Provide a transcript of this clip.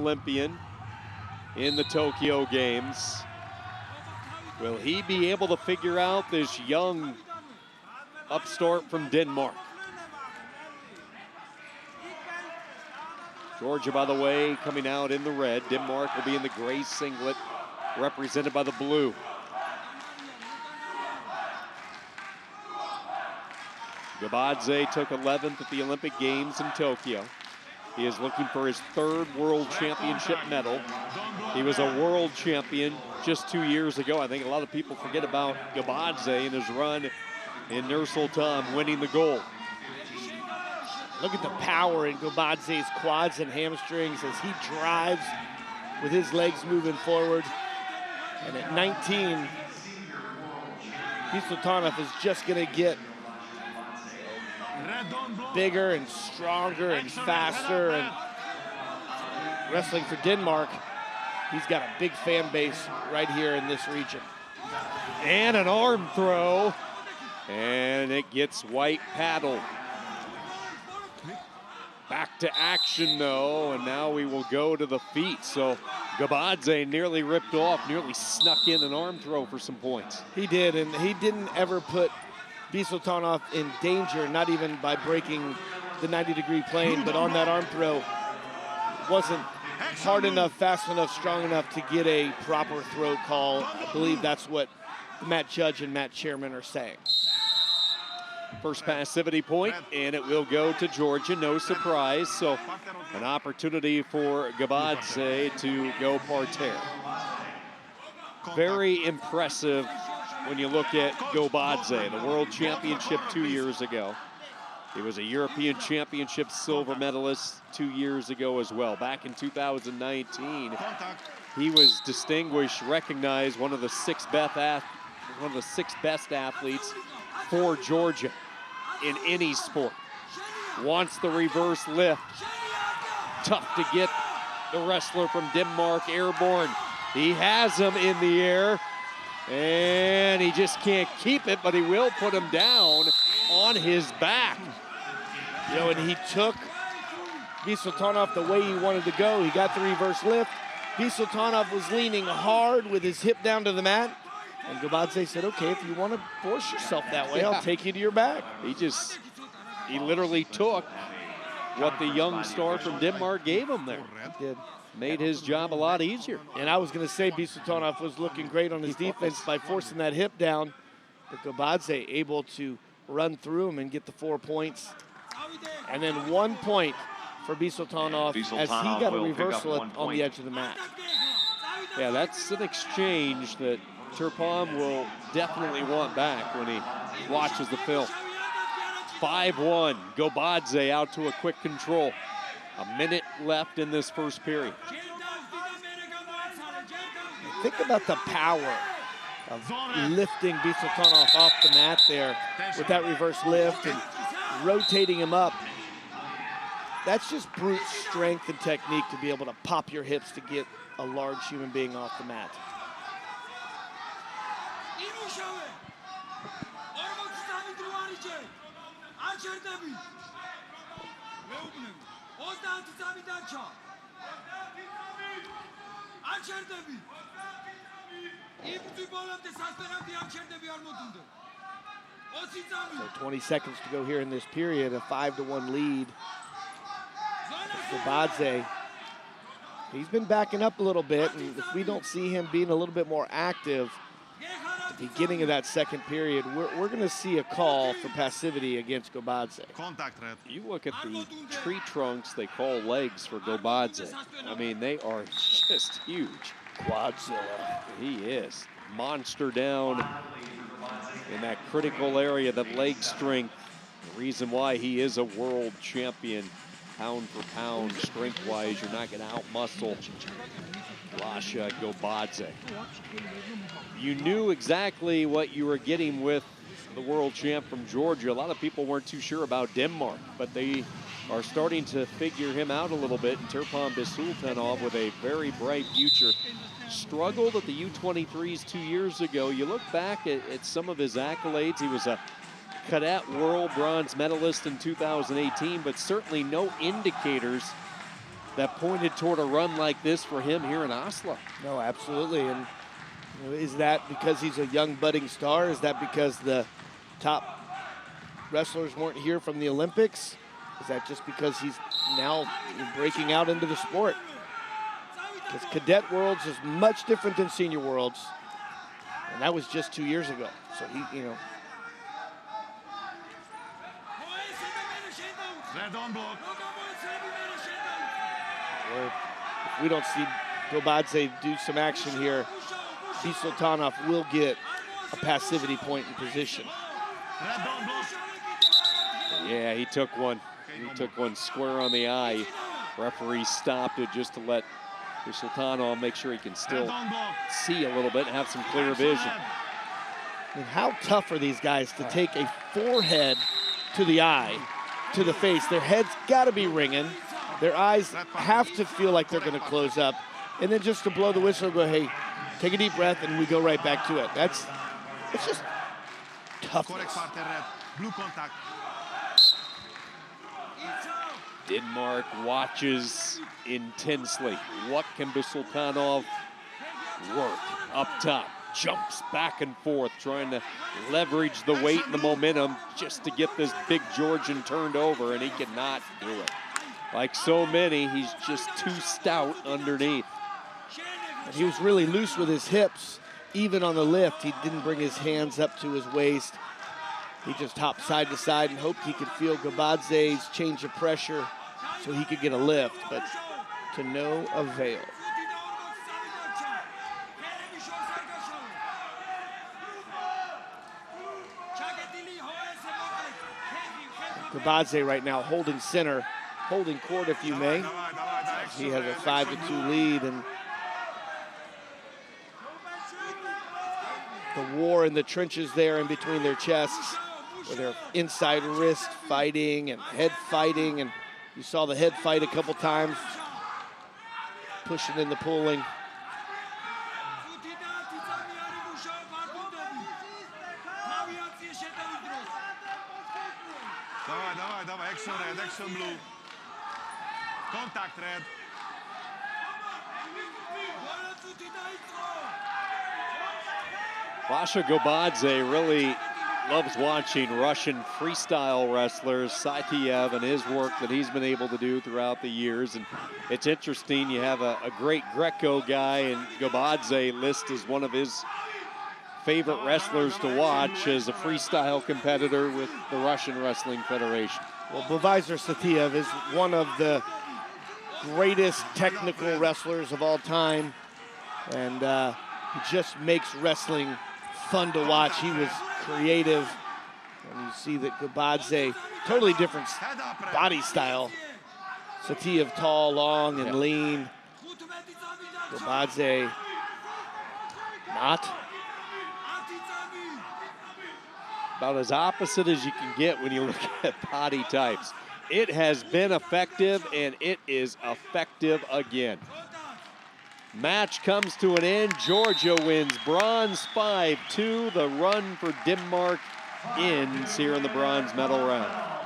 Olympian in the Tokyo Games. Will he be able to figure out this young upstart from Denmark? Georgia, by the way, coming out in the red. Denmark will be in the gray singlet, represented by the blue. GOBADZE took 11th at the Olympic Games in Tokyo. He is looking for his 3rd World Championship medal. He was a world champion just 2 years ago. I think a lot of people forget about GOBADZE and his run in Nur-Sultan, winning the gold. Look at the power in GOBADZE's quads and hamstrings as he drives with his legs moving forward. And at 19, BISULTANOV is just going to get bigger and stronger and faster. And wrestling for Denmark, he's got a big fan base right here in this region. And an arm throw, and it gets white paddle. Back to action though, and now we will go to the feet. So GOBADZE nearly ripped off, nearly snuck in an arm throw for some points. He did, and he didn't ever put BISULTANOV in danger, not even by breaking the 90-degree plane, but on that arm throw, wasn't hard enough, fast enough, strong enough to get a proper throw call. I believe that's what the mat judge and mat chairman are saying. First passivity point, and it will go to Georgia, no surprise. So an opportunity for GOBADZE to go parterre. Very impressive when you look at GOBADZE, the World Championship 2 years ago. He was a European Championship silver medalist 2 years ago as well. Back in 2019, he was distinguished, recognized one of the six best athletes for Georgia in any sport. Wants the reverse lift. Tough to get the wrestler from Denmark airborne. He has him in the air, and he just can't keep it, but he will put him down on his back. You know, and he took BISULTANOV the way he wanted to go. He got the reverse lift. BISULTANOV was leaning hard with his hip down to the mat. And GOBADZE said, okay, if you want to force yourself that way, I'll take you to your back. He literally took what the young star from Denmark gave him there. He did. Made his job a lot easier. And I was going to say BISULTANOV was looking great on his defense by forcing that hip down. But GOBADZE able to run through him and get the 4 points. And then 1 point for BISULTANOV as he got a reversal on the edge of the mat. Yeah, that's an exchange that Turpom will definitely want back when he watches the film. 5-1, GOBADZE out to a quick control. A minute left in this first period. Think about the power of lifting BISULTANOV off the mat there with that reverse lift and rotating him up. That's just brute strength and technique to be able to pop your hips to get a large human being off the mat. So 20 seconds to go here in this period, a 5-1 lead. GOBADZE, he's been backing up a little bit, and if we don't see him being a little bit more active at the beginning of that second period, we're going to see a call for passivity against GOBADZE. You look at the tree trunks they call legs for GOBADZE. I mean, they are just huge. Quadzilla. He is. Monster down in that critical area, that leg strength. The reason why he is a world champion, pound for pound, strength-wise, you're not going to out-muscle Lasha GOBADZE. You knew exactly what you were getting with the world champ from Georgia. A lot of people weren't too sure about Denmark, but they are starting to figure him out a little bit. And Turpom BISULTANOV with a very bright future. Struggled at the U23s 2 years ago. You look back at some of his accolades. He was a cadet world bronze medalist in 2018, but certainly no indicators that pointed toward a run like this for him here in Oslo. No, absolutely. And you know, is that because he's a young budding star? Is that because the top wrestlers weren't here from the Olympics? Is that just because he's now breaking out into the sport? Because Cadet Worlds is much different than Senior Worlds. And that was just 2 years ago. So he, you know. Or if we don't see GOBADZE do some action here, BISULTANOV will get a passivity point in position. Yeah, he took one. He took one square on the eye. Referee stopped it just to let BISULTANOV make sure he can still see a little bit and have some clear vision. And how tough are these guys to take a forehead to the eye, to the face? Their head's got to be ringing. Their eyes have to feel like they're going to close up. And then just to blow the whistle and go, hey, take a deep breath, and we go right back to it. It's just toughness. Denmark watches intensely. What can BISULTANOV work up top? Jumps back and forth, trying to leverage the weight and the momentum just to get this big Georgian turned over, and he cannot do it. Like so many, he's just too stout underneath. And he was really loose with his hips. Even on the lift, he didn't bring his hands up to his waist. He just hopped side to side and hoped he could feel GOBADZE's change of pressure so he could get a lift, but to no avail. GOBADZE right now holding center, holding court if you may. He has a 5-2 lead, and the war in the trenches there in between their chests, where they're inside wrist fighting and head fighting, and you saw the head fight a couple times, pushing and the pulling. Action blue. Contact red. Vasha GOBADZE really loves watching Russian freestyle wrestlers, Saitiev, and his work that he's been able to do throughout the years. And it's interesting, you have a great Greco guy, and GOBADZE lists as one of his favorite wrestlers to watch as a freestyle competitor with the Russian Wrestling Federation. Well, Bovizor Saitiev is one of the greatest technical wrestlers of all time, and he just makes wrestling fun to watch. He was creative, and you see that GOBADZE, totally different body style. Saitiev tall, long, and lean. GOBADZE not. About as opposite as you can get when you look at body types. It has been effective, and it is effective again. Match comes to an end. Georgia wins bronze 5-2. The run for Denmark ends here in the bronze medal round.